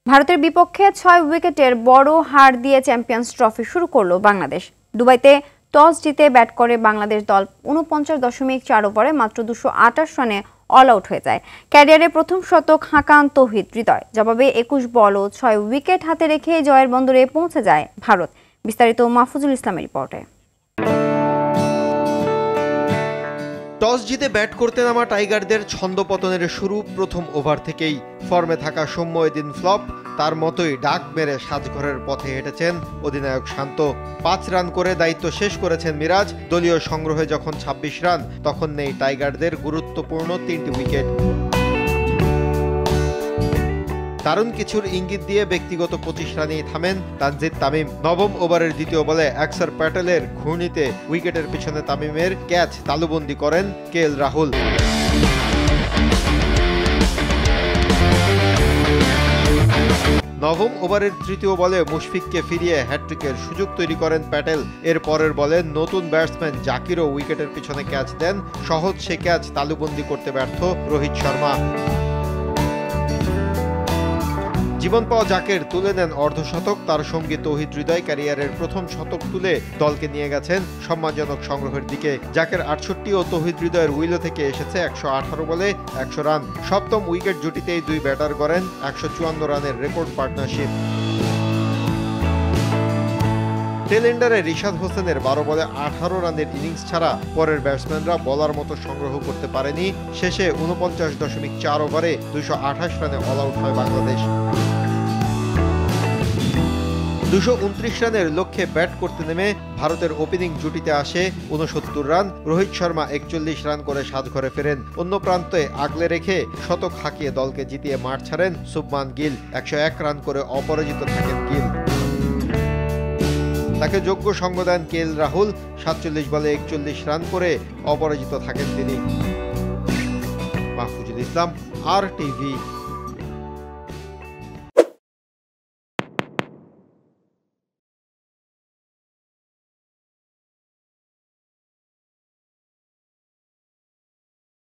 ভারতের বিপক্ষে ৬ উইকেটের বড় হার দিয়ে চ্যাম্পিয়ন্স ট্রফি শুরু করল বাংলাদেশ। দুবাইতে টস জিতে ব্যাট করে বাংলাদেশ দল ৪৯.৪ ওভারে মাত্র ২২৮ রানে অল আউট হয়ে যায়। ক্যারিয়ারে প্রথম শতক হাঁকান তৌহিদ হৃদয়। জবাবে ২১ বল ও ৬ উইকেট হাতে রেখে জয়ের বন্দরে পৌঁছে যায় ভারত। বিস্তারিত মাহফুজুল ইসলামের রিপোর্টে। টস জিতে ব্যাট করতে নামা টাইগারদের ছন্দপতনের শুরু প্রথম ওভার থেকেই। ফর্মে থাকা সৌম্য এদিন ফ্লপ, তার মতোই ডাক মেরে সাজঘরের পথে হেঁটেছেন অধিনায়ক শান্ত। ৫ রান করে দায়িত্ব শেষ করেছেন মিরাজ। দলীয় সংগ্রহে যখন ২৬ রান, তখন নেই টাইগারদের গুরুত্বপূর্ণ ৩টি উইকেট। দারুণ কিছুর ইঙ্গিত দিয়ে ব্যক্তিগত ২৫ রানেই থামেন তানজিদ তামিম। নবম ওভারের দ্বিতীয় বলে অ্যাক্সার প্যাটেলের ঘূর্ণিতে উইকেটের পিছনে তামিমের ক্যাচ তালুবন্দী করেন কেএল রাহুল। নবম ওভারের তৃতীয় বলে মুশফিককে ফিরিয়ে হ্যাট্রিকের সুযোগ তৈরি করেন প্যাটেল। এর পরের বলে নতুন ব্যাটসম্যান জাকিরও উইকেটের পিছনে ক্যাচ দেন। সহজ সে ক্যাচ তালুবন্দী করতে ব্যর্থ রোহিত শর্মা। জীবন পাওয়া জাকের তুলে নেন অর্ধশতক। তার সঙ্গী তৌহিদ হৃদয় ক্যারিয়ারের প্রথম শতক তুলে দলকে নিয়ে গেছেন সম্মানজনক সংগ্রহের দিকে। জাকের ৬৮ ও তৌহিদ হৃদয়ের উইলো থেকে এসেছে ১১৮ বলে ১০০ রান। সপ্তম উইকেট জুটিতেই দুই ব্যাটার গড়েন ১৫৪ রানের রেকর্ড পার্টনারশিপ। টেল এন্ডারে রিশাদ হোসেনের ১২ বলে ১৮ রানের ইনিংস ছাড়া পরের ব্যাটসম্যানরা বলার মতো সংগ্রহ করতে পারেনি। শেষে ৪৯.৪ ওভারে ২২৮ রানে অল আউট হয় বাংলাদেশ। ২২৯ রানের লক্ষ্যে ব্যাট করতে নেমে ভারতের ওপেনিং জুটিতে আসে ৬৯ রান। রোহিত শর্মা ৪১ রান করে সাজঘরে ফেরেন। অন্য প্রান্তে আগলে রেখে শতক হাঁকিয়ে দলকে জিতিয়ে মাঠ ছাড়েন শুভমান গিল। ১০১ রান করে অপরাজিত থাকেন গিল। তাকে যোগ্য সঙ্গ দেন কেএল রাহুল। ৪৭ বলে ৪১ রান করে অপরাজিত থাকেন তিনি। মাহফুজুল ইসলাম, RTV।